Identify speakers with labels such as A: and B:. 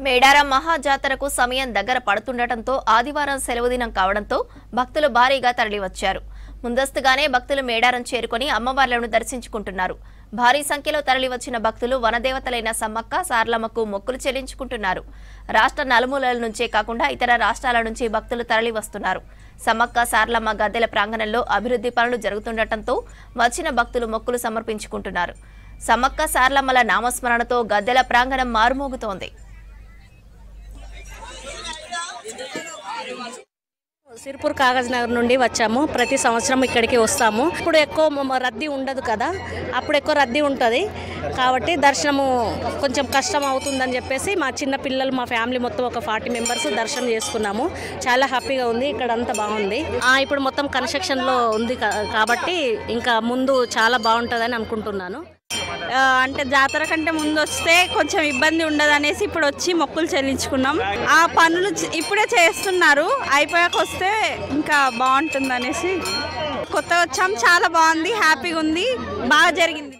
A: మేడారం మహాజాతరకు సమయం దగ్గర పడుతుండటంతో ఆదివారం సెలవు దినం కావడంతో భక్తులు భారీగా తరలివచ్చారు. ముందస్తుగానే భక్తులు మేడారం చేరుకొని అమ్మవార్లను దర్శించుకుంటున్నారు. భారీ సంఖ్యలో తరలివచ్చిన భక్తులు వనదేవతలైన సమ్మక్క సార్లమ్మకు మొక్కులు చెల్లించుకుంటున్నారు. రాష్ట్ర నలుమూలల నుంచే కాకుండా ఇతర రాష్ట్రాల నుంచి భక్తులు తరలివస్తున్నారు. సమ్మక్క సార్లమ్మ గద్దెల ప్రాంగణంలో అభివృద్ధి పనులు జరుగుతుండటంతో వచ్చిన భక్తులు మొక్కులు సమర్పించుకుంటున్నారు. సమ్మక్క సార్లమ్మల నామస్మరణతో గద్దెల ప్రాంగణం మారుమోగుతోంది.
B: సిర్పూర్ కాగజ్ నగర్ నుండి వచ్చాము. ప్రతి సంవత్సరం ఇక్కడికి వస్తాము. ఇప్పుడు ఎక్కువ రద్దీ ఉండదు కదా, అప్పుడు ఎక్కువ రద్దీ ఉంటుంది కాబట్టి దర్శనము కొంచెం కష్టం అవుతుందని చెప్పేసి మా చిన్న పిల్లలు మా ఫ్యామిలీ మొత్తం ఒక 40 మెంబర్స్ దర్శనం చేసుకున్నాము. చాలా హ్యాపీగా ఉంది. ఇక్కడ అంతా బాగుంది. ఇప్పుడు మొత్తం కన్స్ట్రక్షన్లో ఉంది కాబట్టి ఇంకా ముందు చాలా బాగుంటుందని అనుకుంటున్నాను.
C: అంటే జాతర కంటే ముందు వస్తే కొంచెం ఇబ్బంది ఉండదు అనేసి ఇప్పుడు వచ్చి మొక్కులు చెల్లించుకున్నాం. ఆ పనులు ఇప్పుడే చేస్తున్నారు, అయిపోయాక వస్తే ఇంకా బాగుంటుంది అనేసి కొత్తగా వచ్చాం. చాలా బాగుంది, హ్యాపీగా ఉంది, బాగా జరిగింది.